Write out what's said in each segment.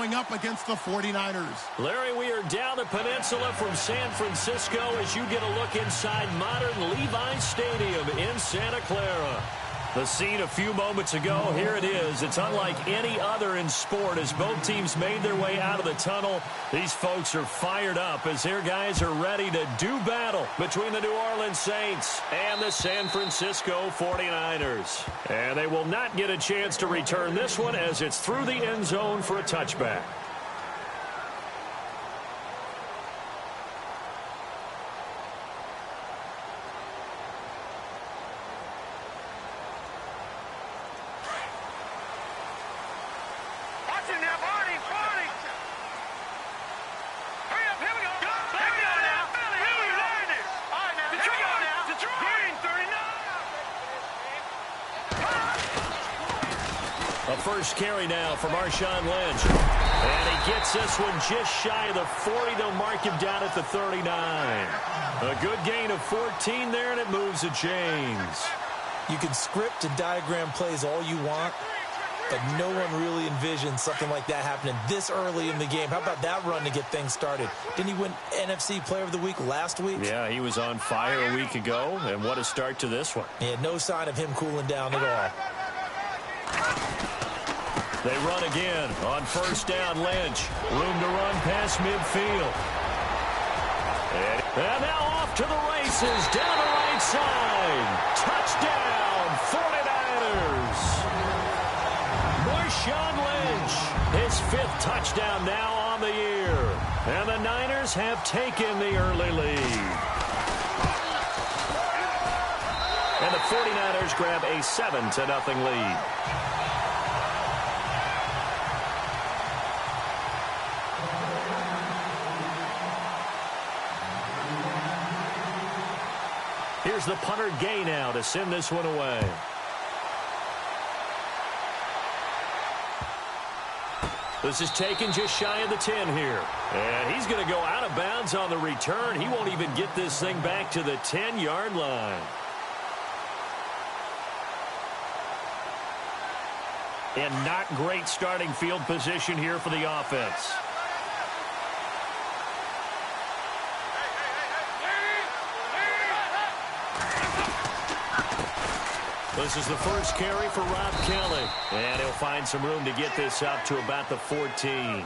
coming up against the 49ers. Larry, we are down the peninsula from San Francisco as you get a look inside modern Levi's Stadium in Santa Clara. The scene a few moments ago, here it is. It's unlike any other in sport as both teams made their way out of the tunnel. These folks are fired up as their guys are ready to do battle between the New Orleans Saints and the San Francisco 49ers. And they will not get a chance to return this one as it's through the end zone for a touchback. First carry now for Marshawn Lynch. And he gets this one just shy of the 40. They'll mark him down at the 39. A good gain of 14 there, and it moves the chains. You can script and diagram plays all you want, but no one really envisions something like that happening this early in the game. How about that run to get things started? Didn't he win NFC Player of the Week last week? Yeah, he was on fire a week ago, and what a start to this one. Yeah, no sign of him cooling down at all. They run again on first down. Lynch. Room to run past midfield. And now off to the races down the right side. Touchdown, 49ers. Marshawn Lynch, his 5th touchdown now on the year. And the Niners have taken the early lead. And the 49ers grab a 7-0 lead. Here's the punter Gay now to send this one away. This is taken just shy of the 10 here. And he's going to go out of bounds on the return. He won't even get this thing back to the 10-yard line. And not great starting field position here for the offense. This is the first carry for Rob Kelly. And he'll find some room to get this up to about the 14.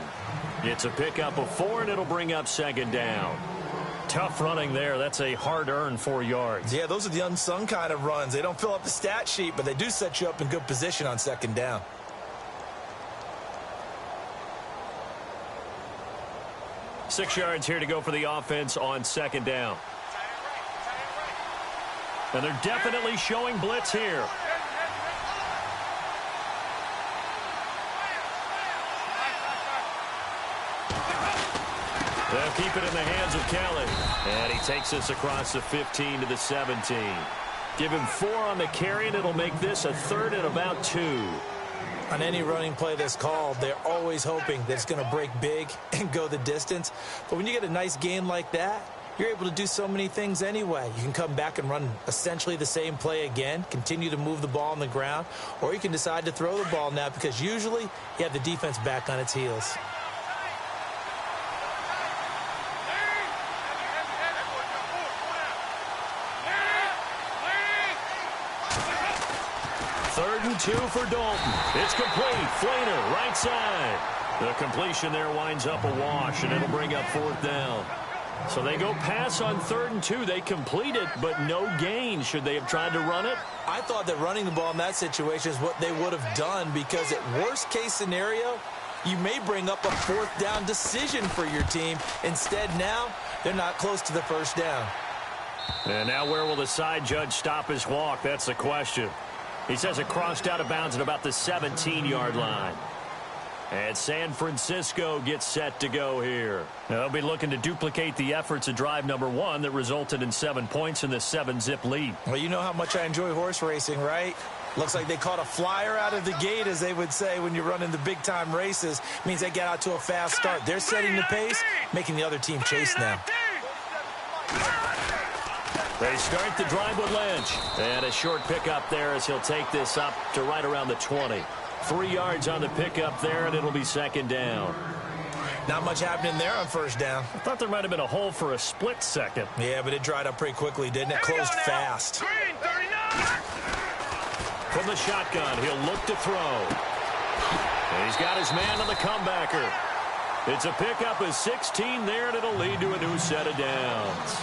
It's a pickup of 4, and it'll bring up second down. Tough running there. That's a hard-earned 4 yards. Yeah, those are the unsung kind of runs. They don't fill up the stat sheet, but they do set you up in good position on second down. Six yards here to go for the offense on second down. And they're definitely showing blitz here. They'll keep it in the hands of Kelly. And he takes this across the 15 to the 17. Give him 4 on the carry, and it'll make this a 3rd and about 2. On any running play that's called, they're always hoping that it's going to break big and go the distance. But when you get a nice gain like that, you're able to do so many things anyway. You can come back and run essentially the same play again, continue to move the ball on the ground, or you can decide to throw the ball now because usually you have the defense back on its heels. Third and 2 for Dalton. It's complete. Flainer, right side. The completion there winds up a wash, and it'll bring up 4th down. So they go pass on 3rd and 2. They complete it, but no gain. Should they have tried to run it? I thought that running the ball in that situation is what they would have done because at worst case scenario, you may bring up a 4th down decision for your team. Instead now, they're not close to the first down. And now where will the side judge stop his walk? That's the question. He says it crossed out of bounds at about the 17-yard line. And San Francisco gets set to go here. They'll be looking to duplicate the efforts of drive number 1 that resulted in 7 points in the 7-zip lead. Well, you know how much I enjoy horse racing, right? Looks like they caught a flyer out of the gate, as they would say when you're running the big-time races. Means they get out to a fast start. They're setting the pace, making the other team chase now. They start the drive with Lynch. And a short pickup there as he'll take this up to right around the 20. 3 yards on the pickup there, and it'll be second down. Not much happening there on first down. I thought there might have been a hole for a split second. Yeah, but it dried up pretty quickly, didn't it? Closed fast. Green, 39. From the shotgun, he'll look to throw. And he's got his man on the comebacker. It's a pickup of 16 there, and it'll lead to a new set of downs.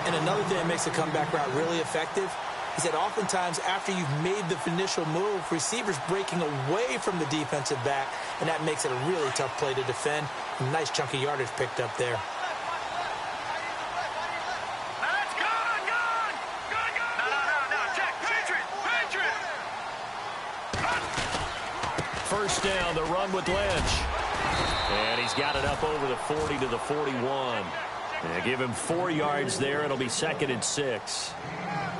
And another thing that makes the comeback route really effective is that oftentimes after you've made the initial move, receivers breaking away from the defensive back, and that makes it a really tough play to defend. A nice chunk of yardage picked up there. Let's go. No. Check. Patriot. First down, the run with Lynch. And he's got it up over the 40 to the 41. And give him 4 yards there. It'll be second and 6.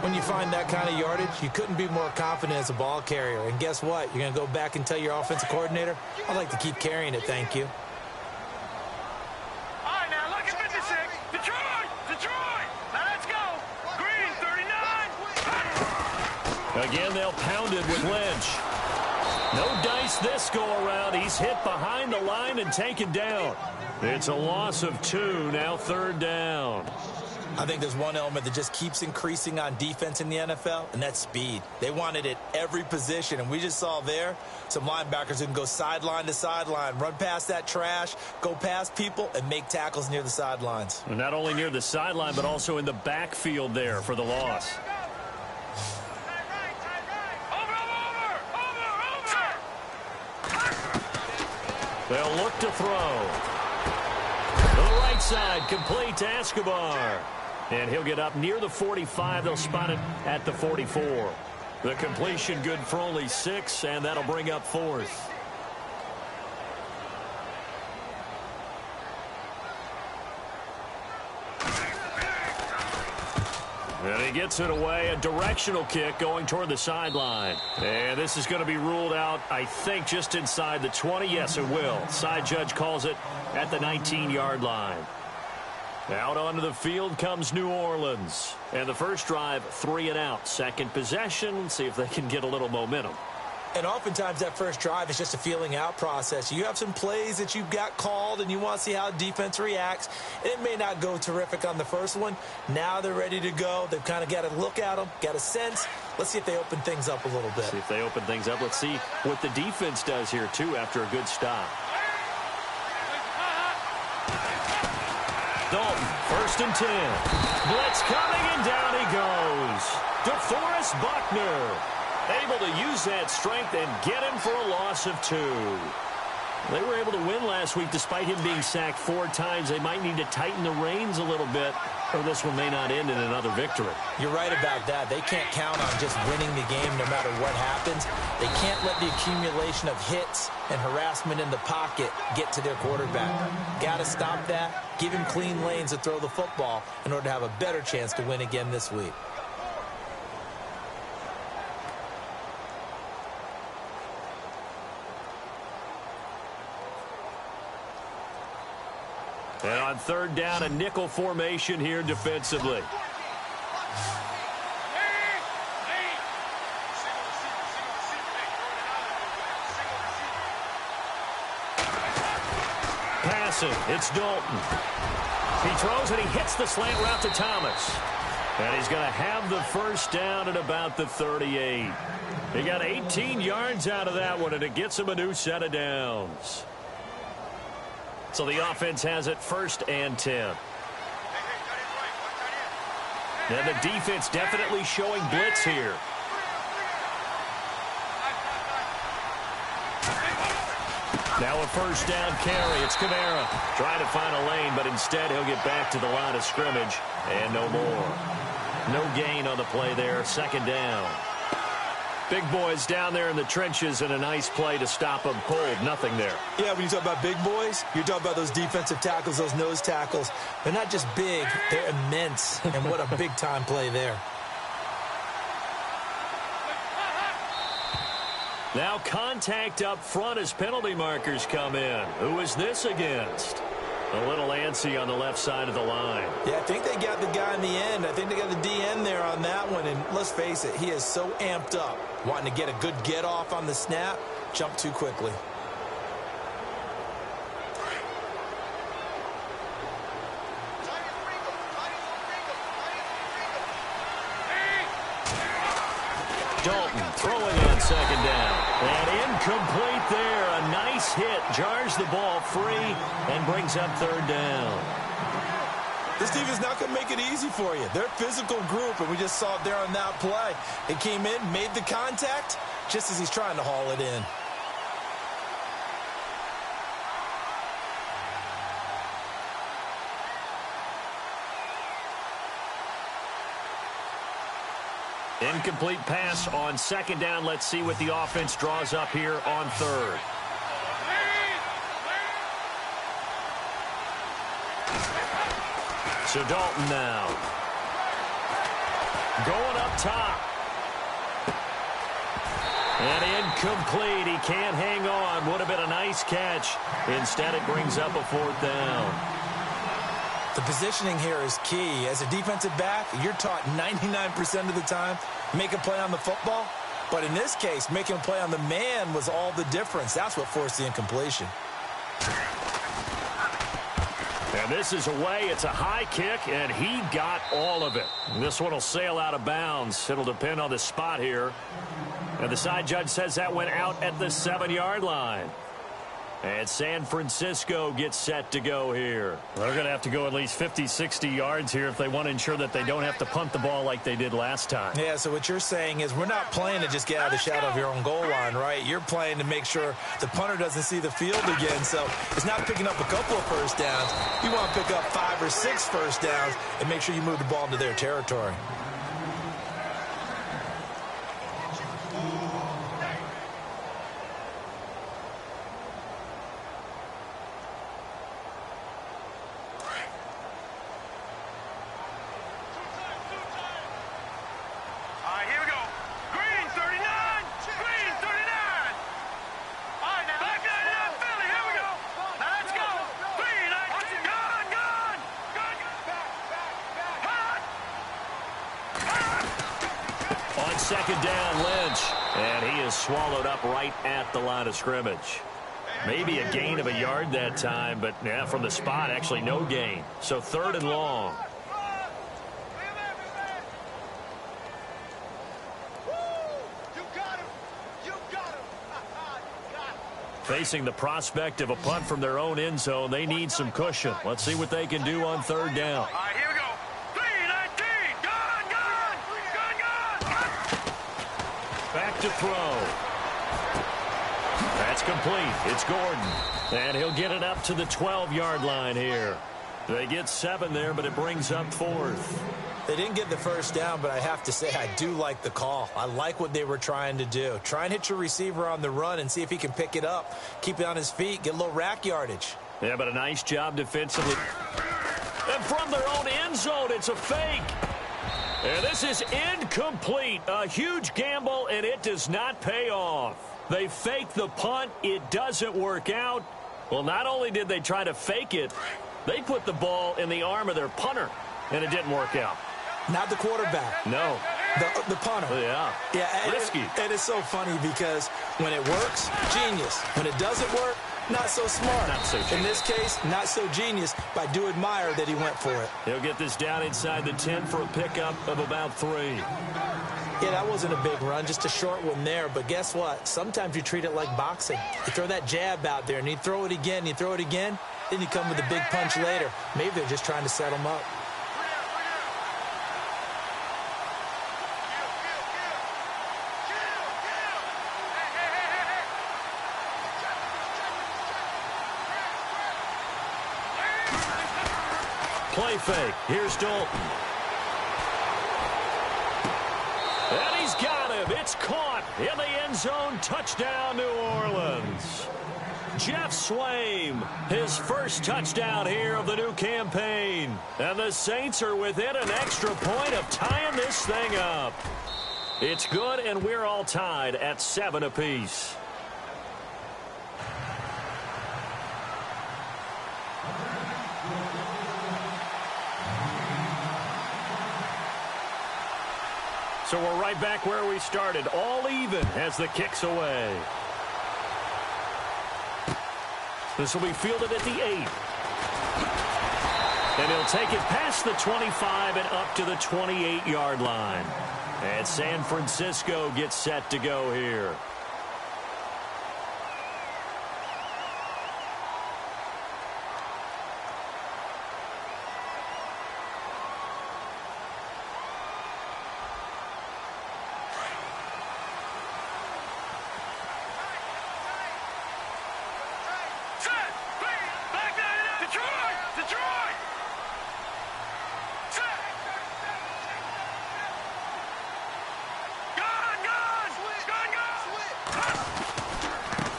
When you find that kind of yardage, you couldn't be more confident as a ball carrier. And guess what? You're going to go back and tell your offensive coordinator, I'd like to keep carrying it, thank you. All right, now look at 56. Detroit. Now let's go. Green, 39. Again, they'll pound it with Lynch. No dice this go-around. He's hit behind the line and taken down. It's a loss of 2, now third down. I think there's one element that just keeps increasing on defense in the NFL, and that's speed. They want it at every position, and we just saw there some linebackers who can go sideline to sideline, run past that trash, go past people, and make tackles near the sidelines. And not only near the sideline, but also in the backfield there for the loss. They'll look to throw. To the right side, complete to Escobar. And he'll get up near the 45. They'll spot it at the 44. The completion good for only 6, and that'll bring up 4th. And he gets it away, a directional kick going toward the sideline. And this is going to be ruled out, I think, just inside the 20. Yes, it will. Side judge calls it at the 19-yard line. Out onto the field comes New Orleans. And the first drive, 3 and out. Second possession, see if they can get a little momentum. And oftentimes that first drive is just a feeling out process. You have some plays that you've got called and you want to see how defense reacts. It may not go terrific on the first one. Now they're ready to go. They've kind of got to look at them, got a sense. Let's see if they open things up a little bit. See if they open things up. Let's see what the defense does here, too, after a good stop. Dalton, 1st and 10. Blitz coming, and down he goes. DeForest Buckner able to use that strength and get him for a loss of 2. They were able to win last week despite him being sacked 4 times. They might need to tighten the reins a little bit, or this one may not end in another victory. You're right about that. They can't count on just winning the game no matter what happens. They can't let the accumulation of hits and harassment in the pocket get to their quarterback. Got to stop that, give him clean lanes to throw the football in order to have a better chance to win again this week. And on third down, a nickel formation here defensively. Passing, it's Dalton. He throws and he hits the slant route to Thomas. And he's going to have the first down at about the 38. He got 18 yards out of that one, and it gets him a new set of downs. So the offense has it 1st and 10. And the defense definitely showing blitz here. Now a first down carry. It's Kamara trying to find a lane, but instead he'll get back to the line of scrimmage and no more. No gain on the play there. 2nd down. Big boys down there in the trenches, and a nice play to stop them cold. Nothing there. Yeah, when you talk about big boys, you're talking about those defensive tackles, those nose tackles. They're not just big, they're immense. And what a big-time play there. Now contact up front as penalty markers come in. Who is this against? A little antsy on the left side of the line. Yeah, I think they got the guy in the end. I think they got the DN there on that one. And let's face it, he is so amped up, wanting to get a good get-off on the snap. jump too quickly. Dalton throwing on second down. And incomplete there. A nice hit. Jars the ball free and brings up third down. This team is not going to make it easy for you. They're a physical group, and we just saw it there on that play. It came in, made the contact, just as he's trying to haul it in. Incomplete pass on second down. Let's see what the offense draws up here on third. So Dalton now. Going up top. And incomplete. He can't hang on. Would have been a nice catch. Instead, it brings up a fourth down. The positioning here is key. As a defensive back, you're taught 99% of the time, make a play on the football. But in this case, making a play on the man was all the difference. That's what forced the incompletion. And this is away. It's a high kick, and he got all of it. This one will sail out of bounds. It'll depend on the spot here. And the side judge says that went out at the 7-yard line. And San Francisco gets set to go here. They're going to have to go at least 50, 60 yards here if they want to ensure that they don't have to punt the ball like they did last time. Yeah, so what you're saying is we're not playing to just get out of the shadow of your own goal line, right? You're playing to make sure the punter doesn't see the field again. So it's not picking up a couple of first downs. You want to pick up 5 or 6 first downs and make sure you move the ball into their territory. Second down, Lynch. And he is swallowed up right at the line of scrimmage. Maybe a gain of a yard that time, but yeah, from the spot, actually no gain. So third and long. Facing the prospect of a punt from their own end zone, they need some cushion. Let's see what they can do on third down. All right, here we go. 3-19. Gun. Back to throw. That's complete. It's Gordon. And he'll get it up to the 12-yard line here. They get 7 there, but it brings up 4th. They didn't get the first down, but I have to say I do like the call. I like what they were trying to do. Try and hit your receiver on the run and see if he can pick it up. Keep it on his feet. Get a little rack yardage. Yeah, but a nice job defensively. And from their own end zone, it's a fake. And this is incomplete. A huge gamble, and it does not pay off. They fake the punt. It doesn't work out. Well, not only did they try to fake it, they put the ball in the arm of their punter, and it didn't work out. Not the quarterback. No. The punter. Yeah. Yeah. Risky. And it's so funny because when it works, genius. When it doesn't work, not so smart. Not so genius. In this case, not so genius, but I do admire that he went for it. He'll get this down inside the 10 for a pickup of about 3. Yeah, that wasn't a big run, just a short one there. But guess what? Sometimes you treat it like boxing. You throw that jab out there, and you throw it again, you throw it again, then you come with a big punch later. Maybe they're just trying to set him up. Play fake. Here's Dalton. And he's got him. It's caught in the end zone. Touchdown, New Orleans. Jeff Swaim, his first touchdown here of the new campaign. And the Saints are within an extra point of tying this thing up. It's good, and we're all tied at 7 apiece. So we're right back where we started, all even as the kick's away. This will be fielded at the 8. And he'll take it past the 25 and up to the 28-yard line. And San Francisco gets set to go here.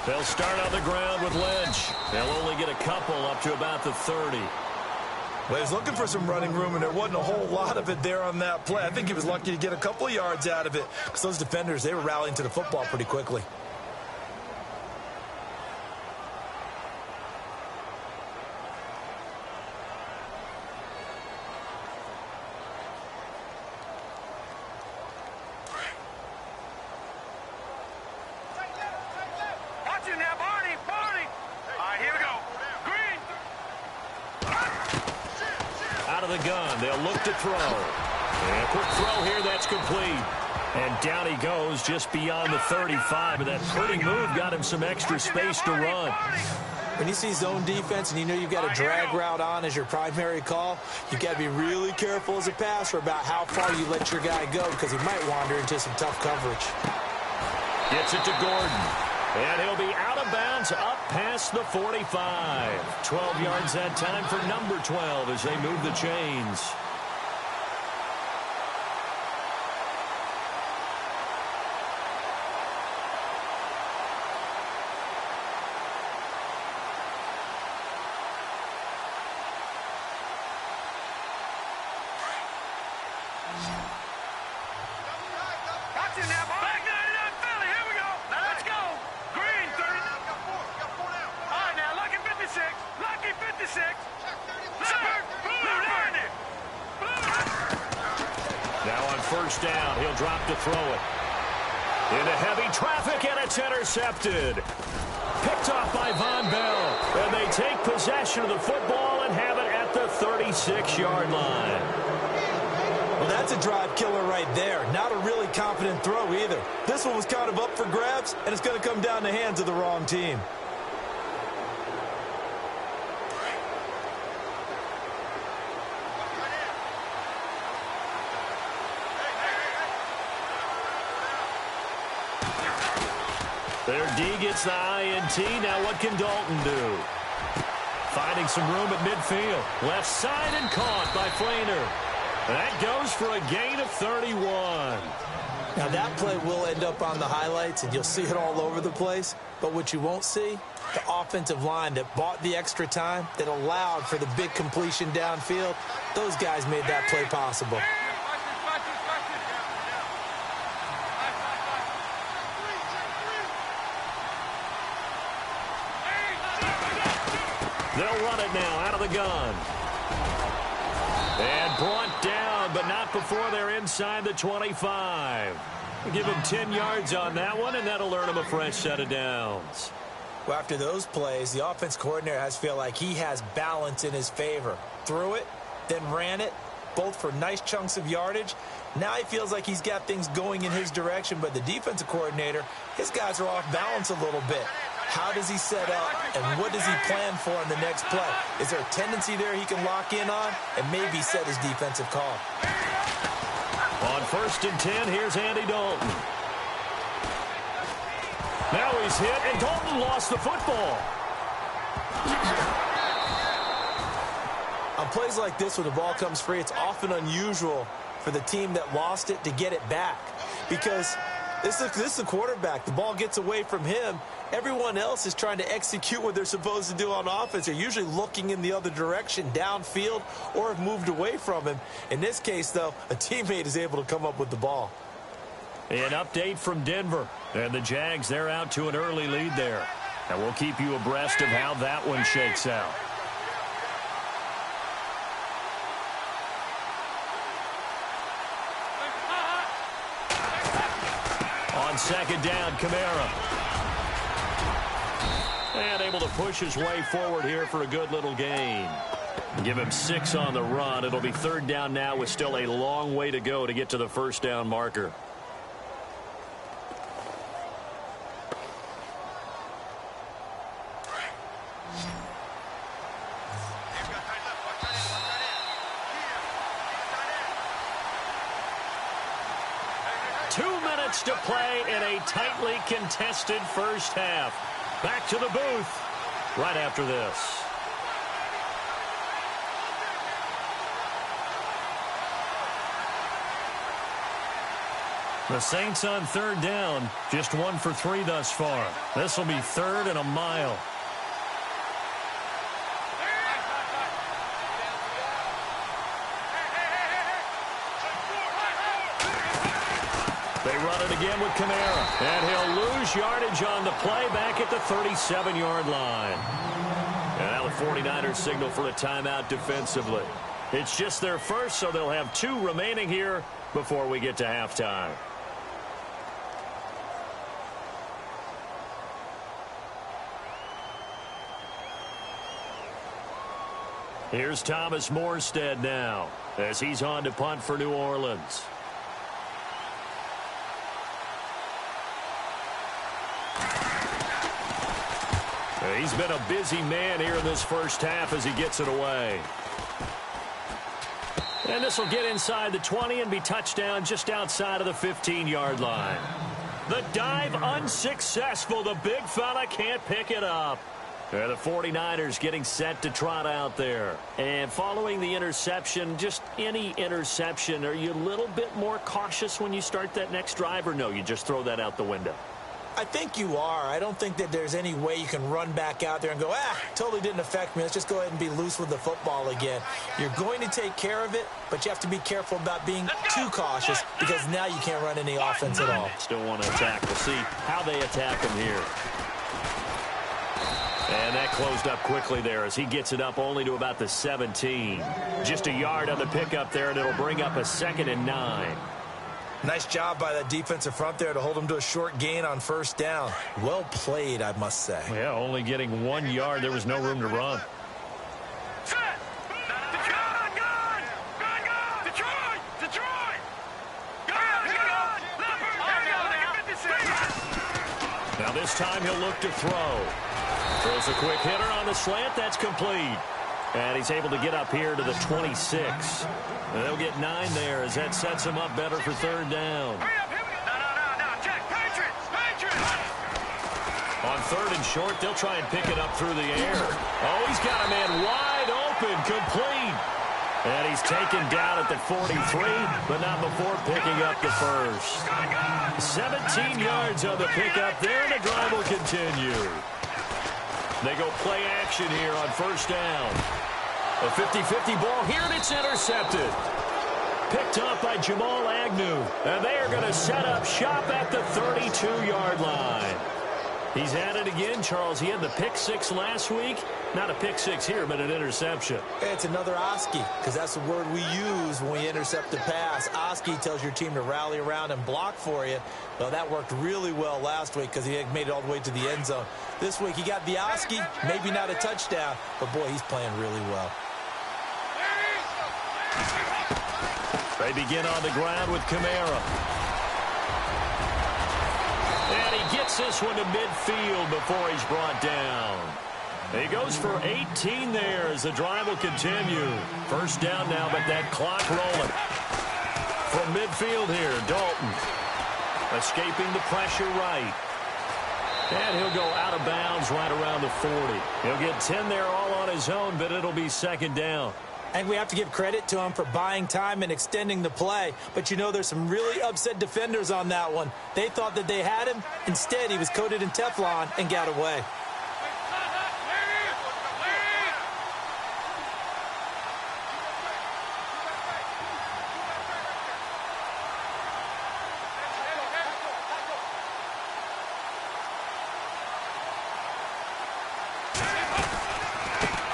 They'll start on the ground with Lynch. They'll only get a couple up to about the 30. Well, he was looking for some running room, and there wasn't a whole lot of it there on that play. I think he was lucky to get a couple of yards out of it because those defenders, they were rallying to the football pretty quickly. Throw. And a quick throw here, that's complete. And down he goes just beyond the 35. And that pretty move got him some extra space to run. When you see zone defense and you know you've got a drag route on as your primary call, you've got to be really careful as a passer about how far you let your guy go because he might wander into some tough coverage. Gets it to Gordon. And he'll be out of bounds up past the 45. 12 yards that time for number 12 as they move the chains. First down, he'll drop to throw it. Into heavy traffic, and it's intercepted. Picked off by Von Bell. And they take possession of the football and have it at the 36-yard line. Well, that's a drive killer right there. Not a really confident throw either. This one was kind of up for grabs, and it's going to come down the hands of the wrong team. Their D gets the INT. Now what can Dalton do? Finding some room at midfield. Left side and caught by Flainer. That goes for a gain of 31. Now that play will end up on the highlights, and you'll see it all over the place. But what you won't see, the offensive line that bought the extra time, that allowed for the big completion downfield, those guys made that play possible. They'll run it now out of the gun. And brought down, but not before they're inside the 25. We'll give them 10 yards on that one, and that'll earn them a fresh set of downs. Well, after those plays, the offense coordinator has to feel like he has balance in his favor. Threw it, then ran it, both for nice chunks of yardage. Now he feels like he's got things going in his direction, but the defensive coordinator, his guys are off balance a little bit. How does he set up, and what does he plan for on the next play? Is there a tendency there he can lock in on and maybe set his defensive call? On 1st and 10, here's Andy Dalton. Now he's hit, and Dalton lost the football. On plays like this where the ball comes free, it's often unusual for the team that lost it to get it back because this is the quarterback. The ball gets away from him. Everyone else is trying to execute what they're supposed to do on offense. They're usually looking in the other direction, downfield, or have moved away from him. In this case, though, a teammate is able to come up with the ball. An update from Denver. And the Jags, they're out to an early lead there. And we'll keep you abreast of how that one shakes out. On 2nd down, Kamara. And able to push his way forward here for a good little gain. Give him 6 on the run. It'll be 3rd down now with still a long way to go to get to the first down marker. To play in a tightly contested first half. Back to the booth right after this. The Saints on 3rd down, just 1 for 3 thus far. This will be 3rd and a mile. They run it again with Kamara. And he'll lose yardage on the play back at the 37-yard line. And now the 49ers signal for a timeout defensively. It's just their first, so they'll have 2 remaining here before we get to halftime. Here's Thomas Morstead now as he's on to punt for New Orleans. He's been a busy man here in this first half as he gets it away. And this will get inside the 20 and be touchdown just outside of the 15-yard line. The dive unsuccessful. The big fella can't pick it up. The 49ers getting set to trot out there. And following the interception, just any interception, are you a little bit more cautious when you start that next drive, or no, you just throw that out the window? I think you are. I don't think that there's any way you can run back out there and go, totally didn't affect me. Let's just go ahead and be loose with the football again. You're going to take care of it, but you have to be careful about being too cautious because now you can't run any offense at all. Still want to attack. We'll see how they attack him here. And that closed up quickly there as he gets it up only to about the 17. Just a yard on the pickup there, and it'll bring up a 2nd and 9. Nice job by that defensive front there to hold him to a short gain on 1st down. Well played, I must say. Yeah, only getting 1 yard. There was no room to run. Now this time he'll look to throw. Throws a quick hitter on the slant. That's complete. And he's able to get up here to the 26. And they'll get 9 there as that sets him up better for 3rd down. On 3rd and short, they'll try and pick it up through the air. Oh, he's got a man wide open, complete. And he's taken down at the 43, but not before picking up the first. 17 yards on the pickup there, and the drive will continue. They go play action here on 1st down. A 50-50 ball here, and it's intercepted. Picked up by Jamal Agnew. And they are going to set up shop at the 32-yard line. He's at it again, Charles. He had the pick 6 last week. Not a pick 6 here, but an interception. It's another Oski, because that's the word we use when we intercept a pass. Oski tells your team to rally around and block for you. Well, that worked really well last week because he made it all the way to the end zone. This week he got the Oski, maybe not a touchdown, but boy, he's playing really well. They begin on the ground with Kamara. And he gets this one to midfield before he's brought down. He goes for 18 there as the drive will continue. 1st down now, but that clock rolling. From midfield here, Dalton. Escaping the pressure right. And he'll go out of bounds right around the 40. He'll get 10 there all on his own, but it'll be 2nd down. And we have to give credit to him for buying time and extending the play. But, you know, there's some really upset defenders on that one. They thought that they had him. Instead, he was coated in Teflon and got away.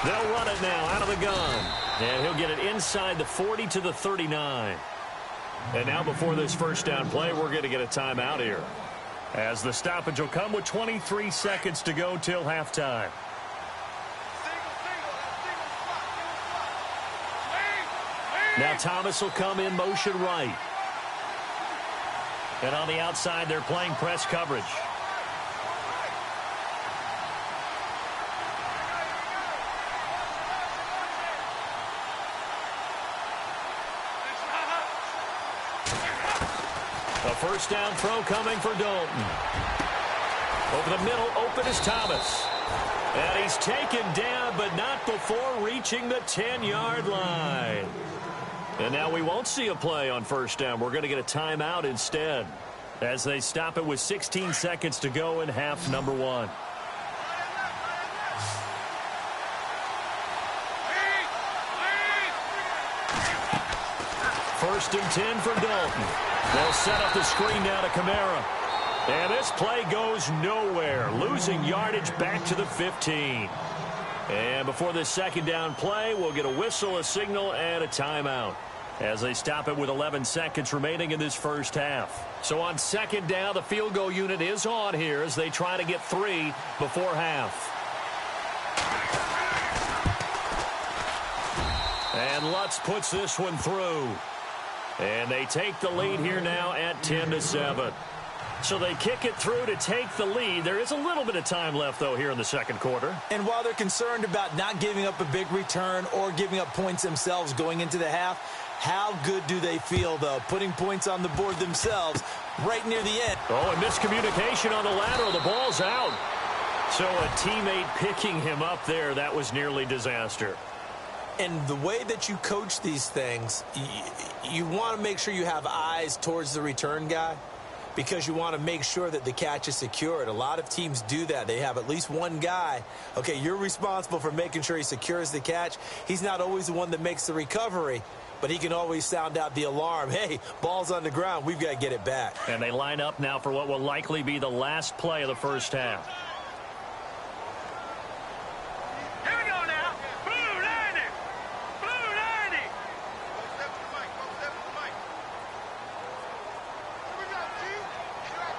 They'll run it now out of the gun. And he'll get it inside the 40 to the 39. And now before this 1st down play, we're going to get a timeout here. As the stoppage will come with 23 seconds to go till halftime. Now Thomas will come in motion right. And on the outside, they're playing press coverage. A first down throw coming for Dalton. Over the middle, open is Thomas. And he's taken down, but not before reaching the 10-yard line. And now we won't see a play on first down. We're going to get a timeout instead as they stop it with 16 seconds to go in half number one. First and 10 for Dalton. They'll set up the screen down to Kamara. And this play goes nowhere, losing yardage back to the 15. And before this second down play, we'll get a whistle, a signal, and a timeout as they stop it with 11 seconds remaining in this first half. So on second down, the field goal unit is on here as they try to get 3 before half. And Lutz puts this one through. And they take the lead here now at 10-7. So they kick it through to take the lead. There is a little bit of time left, though, here in the second quarter. And while they're concerned about not giving up a big return or giving up points themselves going into the half, how good do they feel, though, putting points on the board themselves right near the end? Oh, and miscommunication on the lateral. The ball's out. So a teammate picking him up there, that was nearly disaster. And the way that you coach these things, you want to make sure you have eyes towards the return guy because you want to make sure that the catch is secured. A lot of teams do that. They have at least one guy. Okay, you're responsible for making sure he secures the catch. He's not always the one that makes the recovery, but he can always sound out the alarm. Hey, ball's on the ground. We've got to get it back. And they line up now for what will likely be the last play of the first half. Here we go now. Blue 90. Blue 90.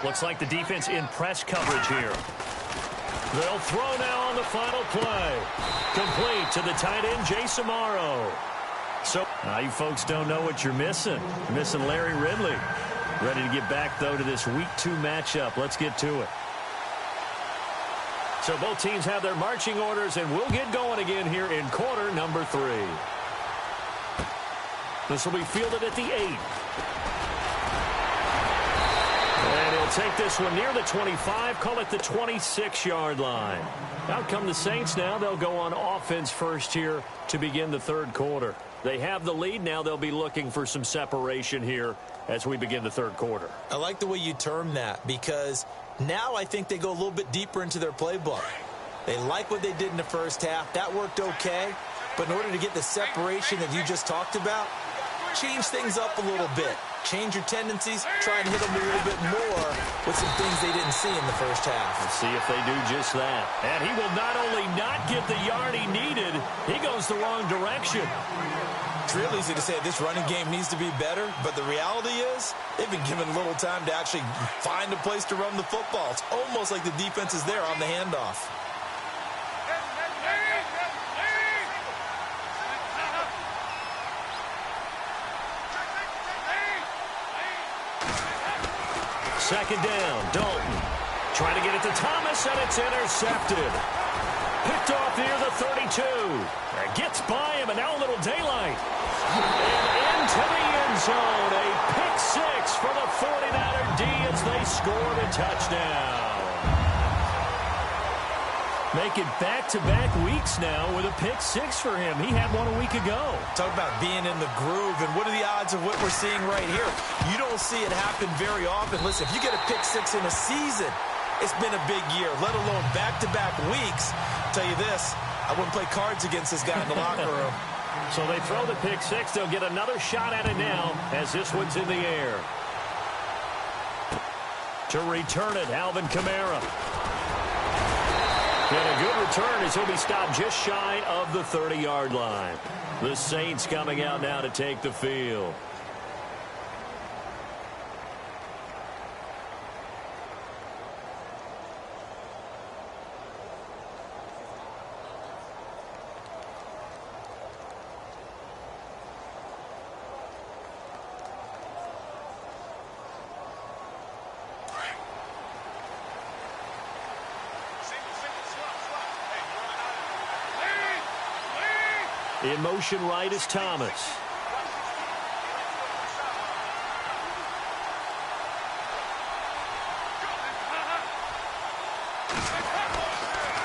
Looks like the defense in press coverage here. They'll throw now on the final play. Complete to the tight end, Jason Morrow. So now you folks don't know what you're missing. You're missing Larry Ridley. Ready to get back, though, to this Week 2 matchup. Let's get to it. So both teams have their marching orders, and we'll get going again here in quarter number 3. This will be fielded at the 8. And he'll take this one near the 25, call it the 26-yard line. Out come the Saints now. They'll go on offense first here to begin the third quarter. They have the lead. Now they'll be looking for some separation here as we begin the third quarter. I like the way you term that because now I think they go a little bit deeper into their playbook. They like what they did in the first half. That worked okay. But in order to get the separation that you just talked about, change things up a little bit. Change your tendencies. Try and hit them a little bit more with some things they didn't see in the first half. Let's see if they do just that. And he will not only not get the yard he needed, he goes the wrong direction. It's real easy to say this running game needs to be better, but the reality is they've been given little time to actually find a place to run the football. It's almost like the defense is there on the handoff. Second down, Dalton. Trying to get it to Thomas, and it's intercepted. Picked off near the 32. Gets by him, and now a little daylight. And into the end zone. A pick 6 for the 49er D as they score the touchdown. Make it back-to-back weeks now with a pick 6 for him. He had one a week ago. Talk about being in the groove, and what are the odds of what we're seeing right here? You don't see it happen very often. Listen, if you get a pick 6 in a season, it's been a big year, let alone back-to-back weeks. I'll tell you this, I wouldn't play cards against this guy in the locker room. So they throw the pick 6. They'll get another shot at it now as this one's in the air. To return it, Alvin Kamara. And a good return as he'll be stopped just shy of the 30-yard line. The Saints coming out now to take the field. In motion right is Thomas.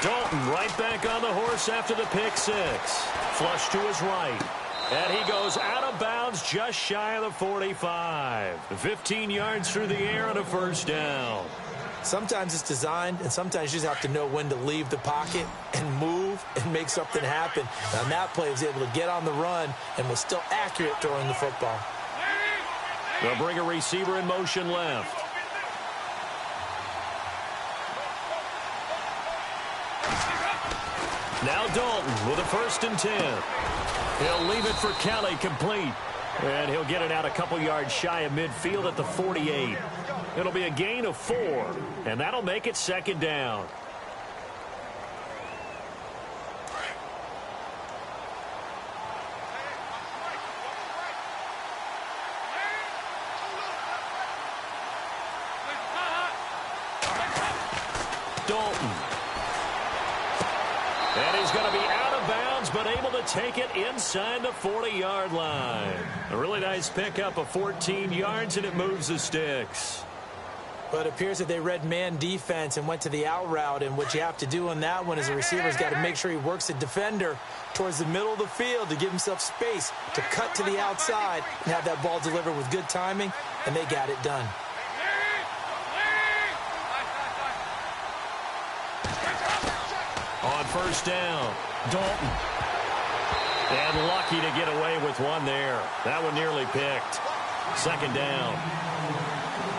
Dalton right back on the horse after the pick six. Flush to his right. And he goes out of bounds just shy of the 45. 15 yards through the air and a first down. Sometimes it's designed, and sometimes you just have to know when to leave the pocket and move and make something happen. On that play, he was able to get on the run and was still accurate throwing the football. They'll bring a receiver in motion left. Now Dalton with a 1st and 10. He'll leave it for Kelly, complete. And he'll get it out a couple yards shy of midfield at the 48. It'll be a gain of 4, and that'll make it 2nd down. Dalton. And he's going to be out of bounds, but able to take it inside the 40-yard line. A really nice pickup of 14 yards, and it moves the sticks. But it appears that they read man defense and went to the out route, and what you have to do on that one is a receiver's got to make sure he works the defender towards the middle of the field to give himself space to cut to the outside and have that ball delivered with good timing, and they got it done. On 1st down, Dalton. And lucky to get away with one there. That one nearly picked. 2nd down.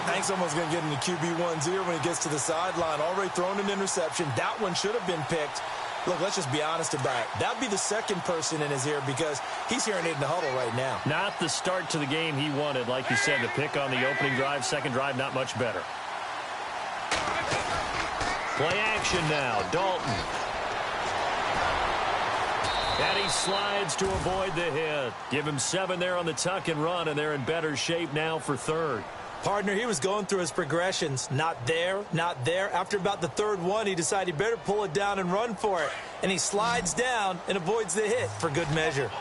Hank's almost going to get into QB1's ear when he gets to the sideline. Already thrown an interception. That one should have been picked. Look, let's just be honest about it. That'd be the second person in his ear because he's hearing it in the huddle right now. Not the start to the game he wanted. Like you said, the pick on the opening drive, 2nd drive, not much better. Play action now, Dalton. And he slides to avoid the hit. Give him 7 there on the tuck and run, and they're in better shape now for 3rd. Partner, he was going through his progressions. Not there, not there. After about the 3rd one, he decided he better pull it down and run for it. And he slides down and avoids the hit for good measure.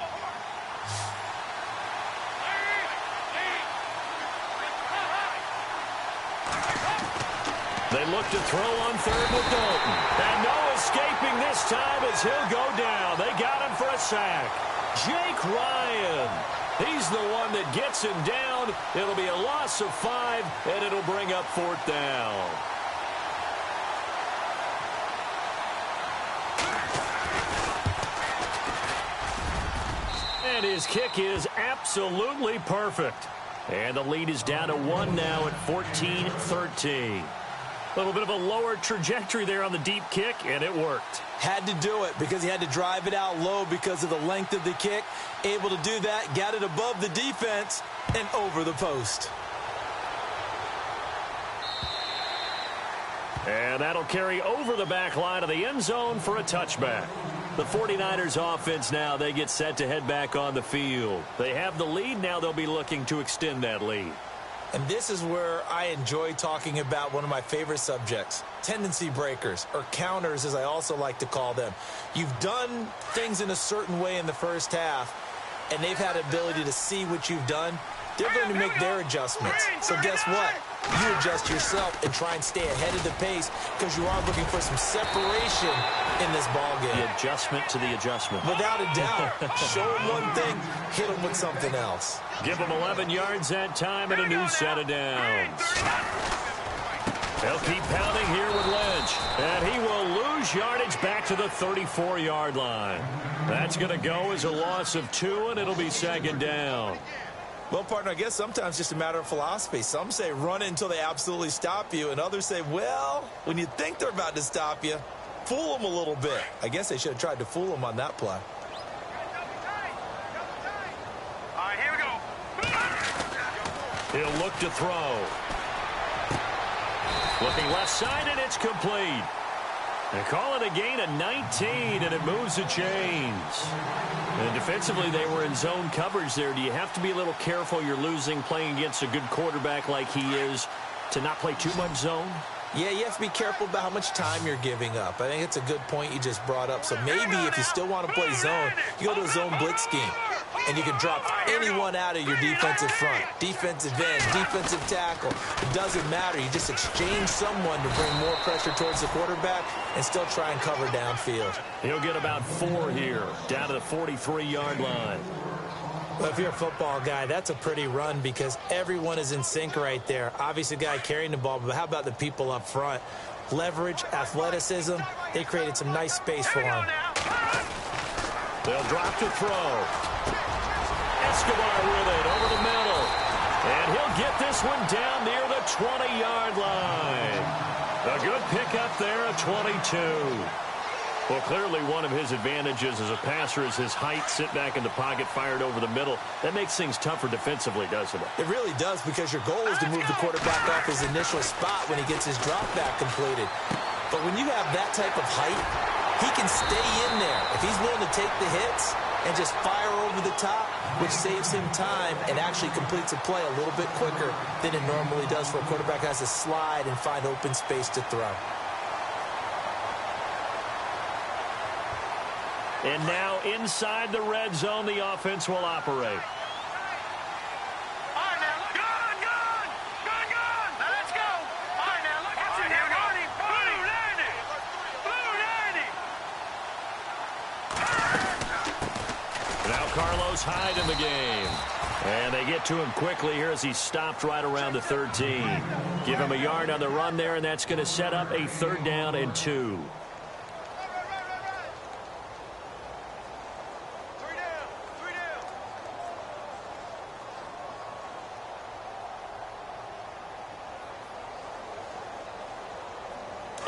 They look to throw on 3rd with Dalton. And no escaping this time as he'll go down. They got him for a sack. Jake Ryan. He's the one that gets him down. It'll be a loss of 5, and it'll bring up 4th down. And his kick is absolutely perfect. And the lead is down to 1 now at 14-13. A little bit of a lower trajectory there on the deep kick, and it worked. Had to do it because he had to drive it out low because of the length of the kick. Able to do that, got it above the defense and over the post. And that'll carry over the back line of the end zone for a touchback. The 49ers offense now, they get set to head back on the field. They have the lead. Now they'll be looking to extend that lead. And this is where I enjoy talking about one of my favorite subjects, tendency breakers, or counters as I also like to call them. You've done things in a certain way in the first half, and they've had the ability to see what you've done. They're going to make their adjustments. So guess what? You adjust yourself and try and stay ahead of the pace because you are looking for some separation in this ball game. The adjustment to the adjustment. Without a doubt. Show them one thing, hit them with something else. Give them 11 yards that time and a new set of downs. They'll keep pounding here with Lynch. And he will lose yardage back to the 34-yard line. That's going to go as a loss of 2, and it'll be 2nd down. Well, partner, I guess sometimes it's just a matter of philosophy. Some say run it until they absolutely stop you, and others say, well, when you think they're about to stop you, fool them a little bit. I guess they should have tried to fool them on that play. All right, here we go. He'll look to throw. Looking left side, and it's complete. They call it a gain of 19, and it moves the chains. And defensively, they were in zone coverage there. Do you have to be a little careful? You're losing, playing against a good quarterback like he is, to not play too much zone? Yeah, you have to be careful about how much time you're giving up. I think it's a good point you just brought up. So maybe if you still want to play zone, you go to a zone blitz scheme. And you can drop anyone out of your defensive front. Defensive end, defensive tackle. It doesn't matter. You just exchange someone to bring more pressure towards the quarterback and still try and cover downfield. He'll get about 4 here, down to the 43-yard line. Well, if you're a football guy, that's a pretty run because everyone is in sync right there. Obviously, the guy carrying the ball, but how about the people up front? Leverage, athleticism, they created some nice space for him. They'll drop to throw. Escobar with it over the middle. And he'll get this one down near the 20-yard line. A good pickup there at 22. Well, clearly one of his advantages as a passer is his height. Sit back in the pocket, fired over the middle. That makes things tougher defensively, doesn't it? It really does because your goal is to move the quarterback off his initial spot when he gets his drop back completed. But when you have that type of height, he can stay in there. If he's willing to take the hits and just fire over the top, which saves him time and actually completes a play a little bit quicker than it normally does for a quarterback who has to slide and find open space to throw. And now inside the red zone, the offense will operate. Carlos Hyde in the game. And they get to him quickly here as he's stopped right around the 13. Give him a yard on the run there, and that's going to set up a 3rd down and 2.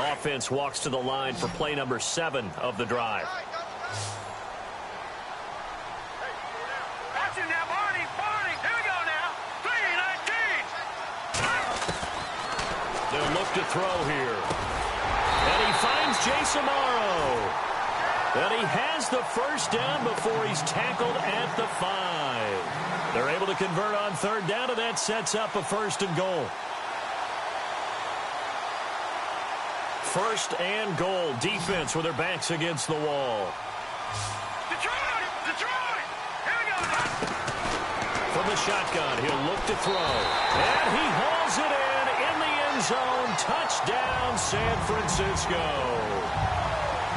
Offense walks to the line for play number 7 of the drive. Look to throw here. And he finds Jason Morrow. And he has the 1st down before he's tackled at the 5. They're able to convert on 3rd down, and that sets up a 1st and goal. 1st and goal. Defense with their backs against the wall. Detroit! Detroit! Here we go. From the shotgun, he'll look to throw. And he hauls it in the end zone. Touchdown, San Francisco.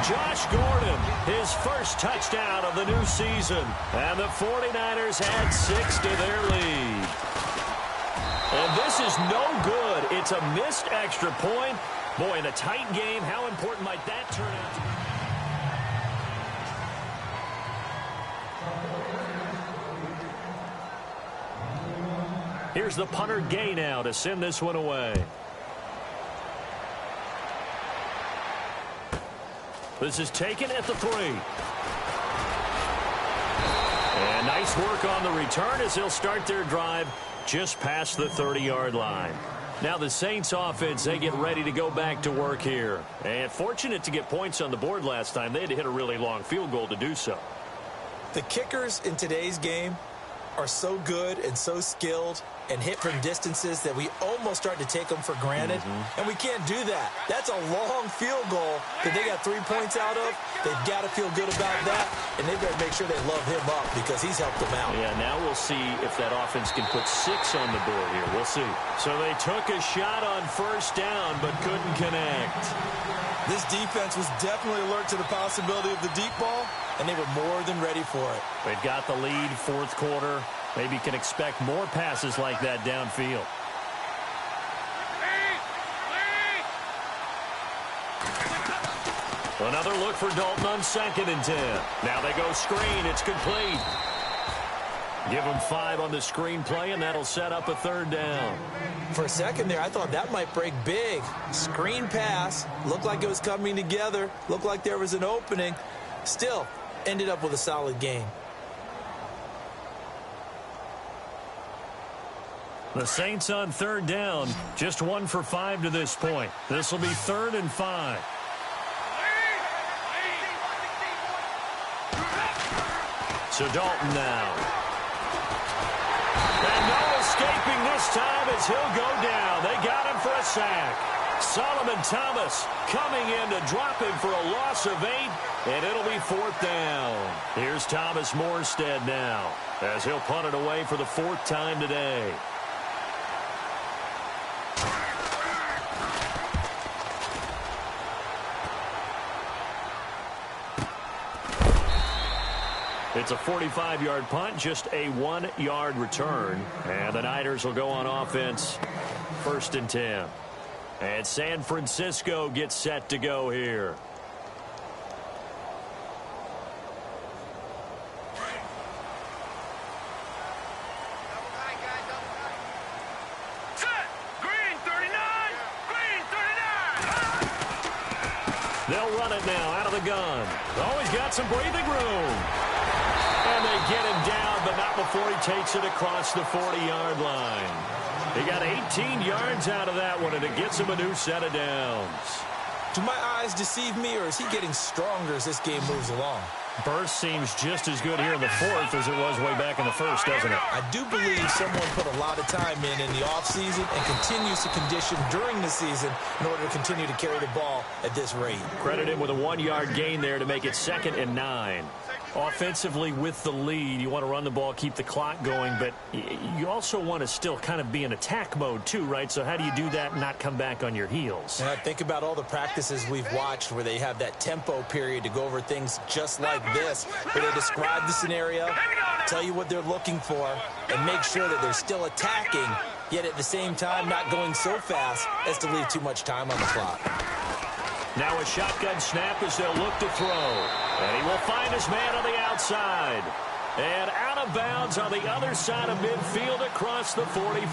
Josh Gordon, his 1st touchdown of the new season. And the 49ers add 6 to their lead. And this is no good. It's a missed extra point. Boy, in a tight game, how important might that turn out to be? Here's the punter Gay now to send this one away. This is taken at the 3. And nice work on the return as they'll start their drive just past the 30-yard line. Now the Saints offense, they get ready to go back to work here. And fortunate to get points on the board last time. They had to hit a really long field goal to do so. The kickers in today's game are so good and so skilled and hit from distances that we almost start to take them for granted. And we can't do that. That's a long field goal that they got 3 points out of. They've got to feel good about that, and they better make sure they love him up because he's helped them out. Yeah, now we'll see if that offense can put 6 on the board here. We'll see. So they took a shot on 1st down but couldn't connect. This defense was definitely alert to the possibility of the deep ball, and they were more than ready for it. They've got the lead, 4th quarter. Maybe can expect more passes like that downfield. Another look for Dalton on 2nd and 10. Now they go screen. It's complete. Give them 5 on the screen play, and that'll set up a 3rd down. For a second there, I thought that might break big. Screen pass. Looked like it was coming together. Looked like there was an opening. Still, ended up with a solid game. The Saints on 3rd down, just 1 for 5 to this point. This will be 3rd and 5. So Dalton now. And no escaping this time as he'll go down. They got him for a sack. Solomon Thomas coming in to drop him for a loss of 8, and it'll be 4th down. Here's Thomas Morstead now, as he'll punt it away for the 4th time today. It's a 45-yard punt, just a 1-yard return. And the Niners will go on offense, 1st and 10. And San Francisco gets set to go here. Set. Green 39. Green 39. They'll run it now out of the gun. Always got some breathing room. And they get him down, but not before he takes it across the 40-yard line. He got 18 yards out of that one, and it gets him a new set of downs. Do my eyes deceive me, or is he getting stronger as this game moves along? Burst seems just as good here in the 4th as it was way back in the 1st, doesn't it? I do believe someone put a lot of time in the offseason and continues to condition during the season in order to continue to carry the ball at this rate. Credit him with a 1-yard gain there to make it 2nd and 9. Offensively with the lead, you want to run the ball, keep the clock going, but you also want to still kind of be in attack mode too, right? So how do you do that and not come back on your heels? Yeah, think about all the practices we've watched where they have that tempo period to go over things just like this, where they describe the scenario, tell you what they're looking for, and make sure that they're still attacking, yet at the same time not going so fast as to leave too much time on the clock. Now a shotgun snap as they'll look to throw. And he will find his man on the outside. And out of bounds on the other side of midfield across the 45.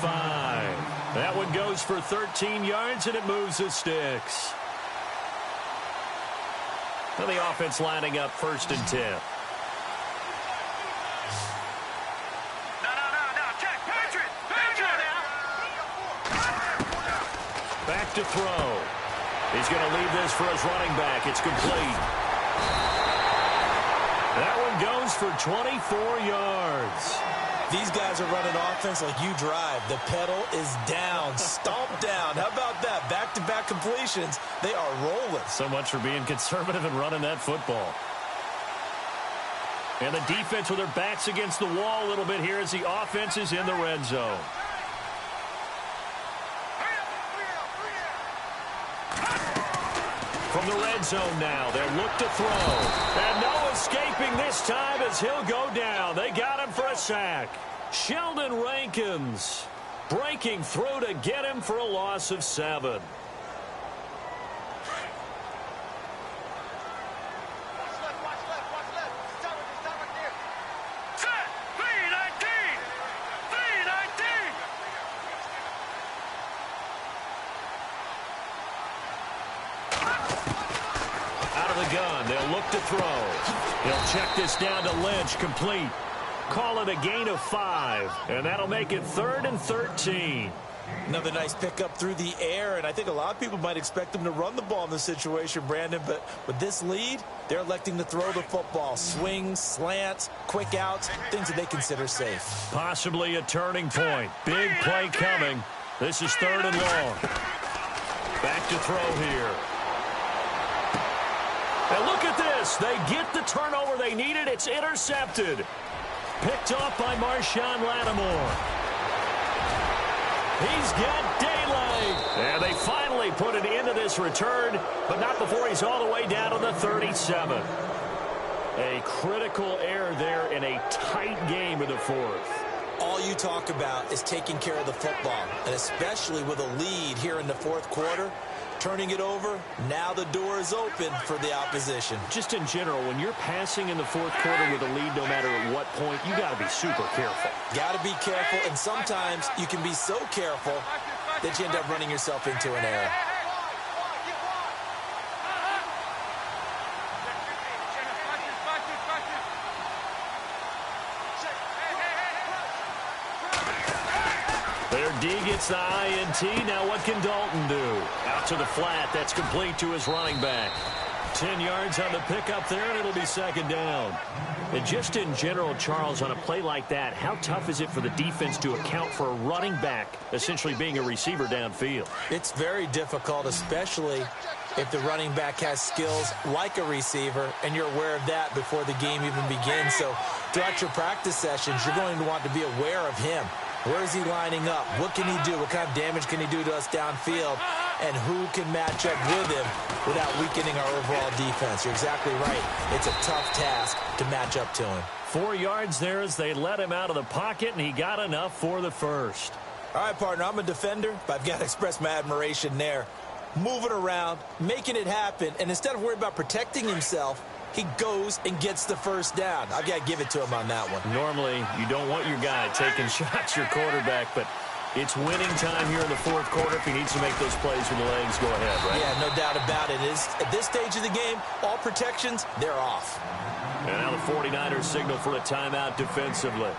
That one goes for 13 yards, and it moves the sticks. And the offense lining up 1st and 10. No. Check. Patriot now. Back to throw. He's going to leave this for his running back. It's complete. That one goes for 24 yards. These guys are running offense like you drive. The pedal is down, stomped down. How about that? Back-to-back completions. They are rolling. So much for being conservative and running that football. And the defense with their backs against the wall a little bit here as the offense is in the red zone. From the red zone now, they'll look to throw. And no escaping this time as he'll go down. They got him for a sack. Sheldon Rankins breaking through to get him for a loss of 7. Set. 319. 319. Out of the gun, they'll look to throw. He'll check this down to Lynch, complete. Call it a gain of 5, and that'll make it 3rd and 13. Another nice pickup through the air, and I think a lot of people might expect them to run the ball in this situation, Brandon, but with this lead, they're electing to throw the football. Swings, slants, quick outs, things that they consider safe. Possibly a turning point. Big play coming. This is 3rd and long. Back to throw here. And look at this. They get the turnover they needed. It's intercepted. Picked off by Marshawn Lattimore. He's got daylight. And they finally put it into this return, but not before he's all the way down to the 37. A critical error there in a tight game in the 4th. All you talk about is taking care of the football, and especially with a lead here in the 4th quarter. Turning it over, now the door is open for the opposition. Just in general, when you're passing in the 4th quarter with a lead, no matter at what point, you got to be super careful. Got to be careful, and sometimes you can be so careful that you end up running yourself into an error. D gets the INT. Now what can Dalton do? Out to the flat. That's complete to his running back. 10 yards on the pickup there, and it'll be second down. And just in general, Charles, on a play like that, how tough is it for the defense to account for a running back essentially being a receiver downfield? It's very difficult, especially if the running back has skills like a receiver, and you're aware of that before the game even begins. So throughout your practice sessions, you're going to want to be aware of him. Where is he lining up? What can he do? What kind of damage can he do to us downfield? And who can match up with him without weakening our overall defense? You're exactly right. It's a tough task to match up to him. 4 yards there as they let him out of the pocket, and he got enough for the first. All right, partner, I'm a defender, but I've got to express my admiration there. Moving around, making it happen, and instead of worrying about protecting himself, he goes and gets the first down. I've got to give it to him on that one. Normally, you don't want your guy taking shots, your quarterback, but it's winning time here in the fourth quarter. If he needs to make those plays with the legs, go ahead, right? Yeah, no doubt about it. At this stage of the game, all protections, they're off. And now the 49ers signal for a timeout defensively.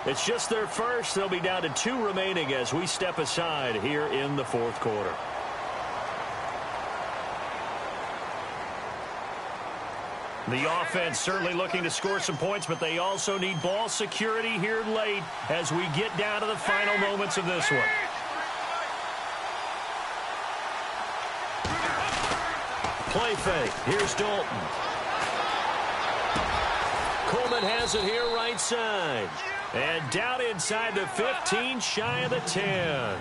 It's just their first. They'll be down to 2 remaining as we step aside here in the fourth quarter. The offense certainly looking to score some points, but they also need ball security here late as we get down to the final moments of this one. Play fake. Here's Dalton. Coleman has it here right side. And down inside the 15, shy of the 10.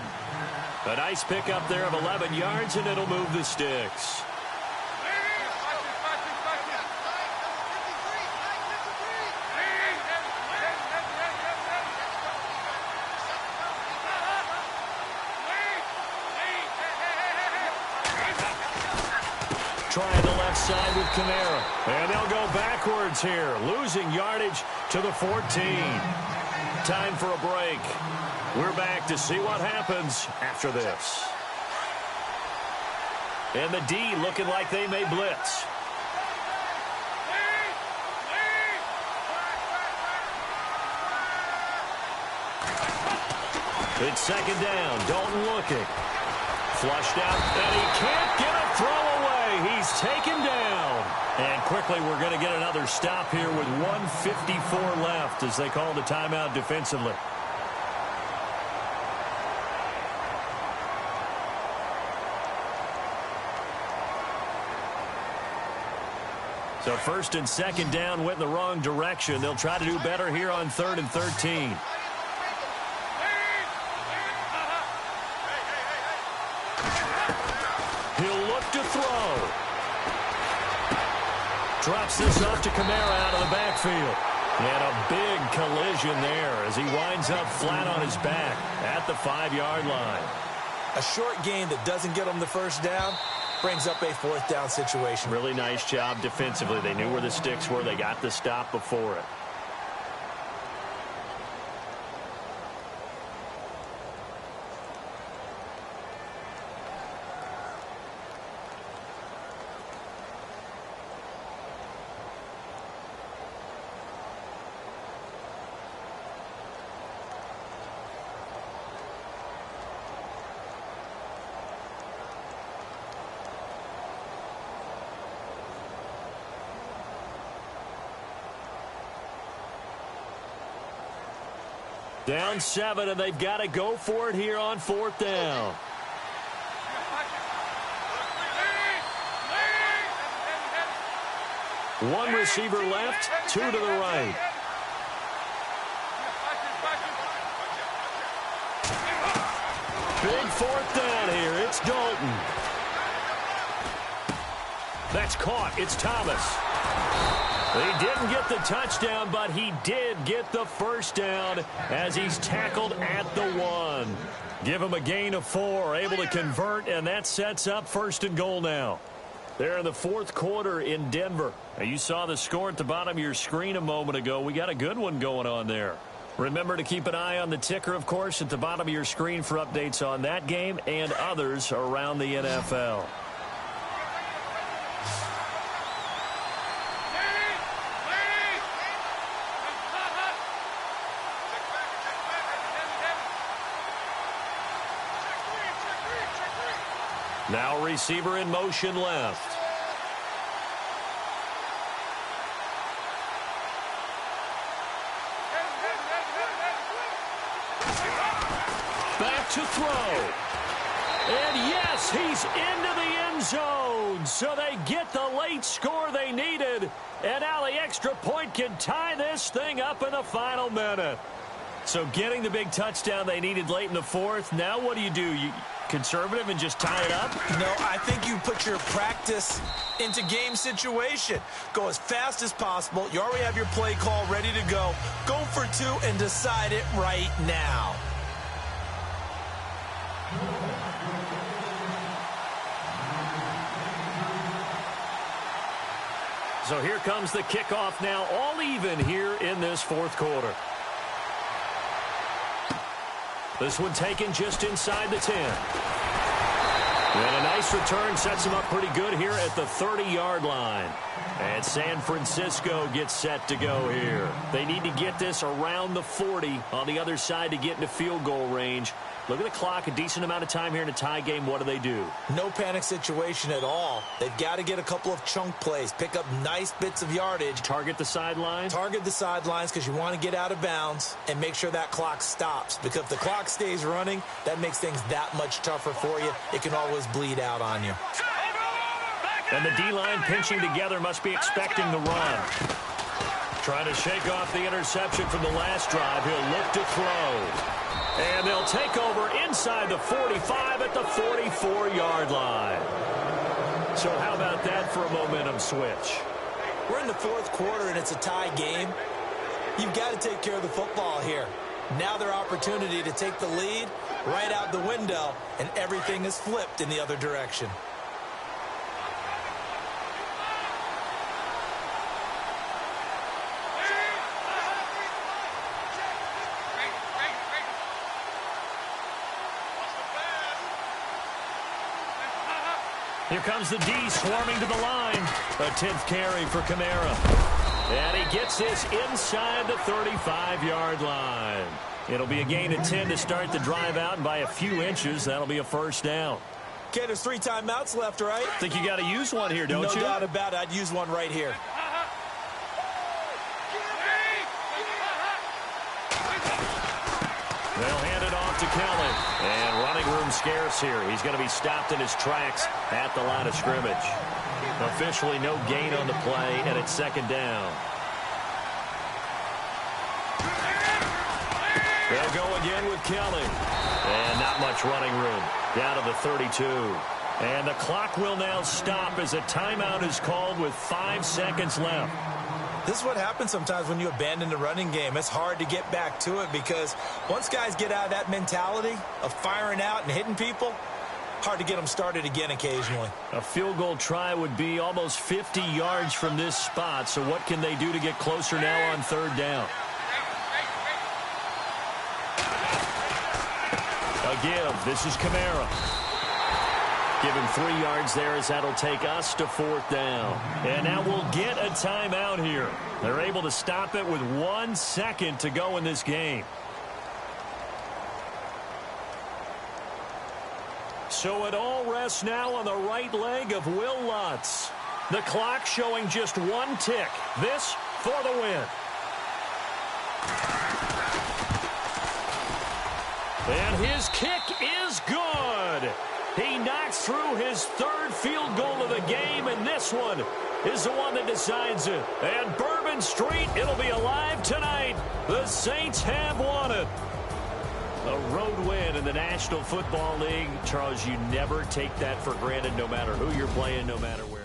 A nice pickup there of 11 yards, and it'll move the sticks. Trying the left side with Kamara. And they'll go backwards here, losing yardage to the 14. Time for a break. We're back to see what happens after this. And the D looking like they may blitz. It's second down. Dalton looking. Flushed out, and he can't get a throw away. He's taken down. And quickly we're going to get another stop here with 1:54 left as they call the timeout defensively. So first and second down went in the wrong direction. They'll try to do better here on 3rd and 13. He'll look to throw. Drops this off to Kamara out of the backfield. And a big collision there as he winds up flat on his back at the 5-yard line. A short gain that doesn't get him the first down brings up a 4th down situation. Really nice job defensively. They knew where the sticks were. They got the stop before it. Down 7, and they've got to go for it here on 4th down. One receiver left, 2 to the right. Big 4th down here. It's Dalton. That's caught. It's Thomas. He didn't get the touchdown, but he did get the first down as he's tackled at the 1. Give him a gain of 4, able to convert, and that sets up 1st and goal now. They're in the 4th quarter in Denver. Now, you saw the score at the bottom of your screen a moment ago. We got a good one going on there. Remember to keep an eye on the ticker, of course, at the bottom of your screen for updates on that game and others around the NFL. Now receiver in motion left. to throw. And yes, he's into the end zone. So they get the late score they needed. And now the extra point can tie this thing up in the final minute. So getting the big touchdown they needed late in the fourth. Now what do? You conservative and just tie it up? No, I think you put your practice into game situation. Go as fast as possible. You already have your play call ready to go. Go for two and decide it right now. So here comes the kickoff now, all even here in this fourth quarter. This one taken just inside the 10. And a nice return sets him up pretty good here at the 30-yard line. And San Francisco gets set to go here. They need to get this around the 40 on the other side to get into field goal range. Look at the clock, a decent amount of time here in a tie game. What do? No panic situation at all. They've got to get a couple of chunk plays, pick up nice bits of yardage. Target the sidelines? Target the sidelines because you want to get out of bounds and make sure that clock stops. Because if the clock stays running, that makes things that much tougher for you. It can always bleed out on you. And the D-line pinching together must be expecting the run. Trying to shake off the interception from the last drive. He'll look to throw. And they'll take over inside the 45 at the 44-yard line. So how about that for a momentum switch? We're in the fourth quarter, and it's a tie game. You've got to take care of the football here. Now their opportunity to take the lead right out the window, and everything is flipped in the other direction. Here comes the D swarming to the line. A 10th carry for Kamara. And he gets this inside the 35-yard line. It'll be a gain of 10 to start the drive out, and by a few inches, that'll be a first down. Okay, there's 3 timeouts left, right? Think you got to use one here, don't you? No doubt about it. I'd use one right here. They'll hand it off to Kelly. And running room scarce here. He's going to be stopped in his tracks at the line of scrimmage. Officially no gain on the play, and it's second down. They'll go again with Kelly. And not much running room. Down to the 32. And the clock will now stop as a timeout is called with 5 seconds left. This is what happens sometimes when you abandon the running game. It's hard to get back to it because once guys get out of that mentality of firing out and hitting people, hard to get them started again occasionally. A field goal try would be almost 50 yards from this spot, so what can they do to get closer now on third down? A give. This is Kamara. Give him 3 yards there as that'll take us to fourth down. And now we'll get a timeout here. They're able to stop it with 1 second to go in this game. So it all rests now on the right leg of Will Lutz. The clock showing just 1 tick. This for the win. And his kick is good. He knocks through his 3rd field goal of the game, and this one is the one that decides it. And Bourbon Street, it'll be alive tonight. The Saints have won it. A road win in the National Football League. Charles, you never take that for granted, no matter who you're playing, no matter where.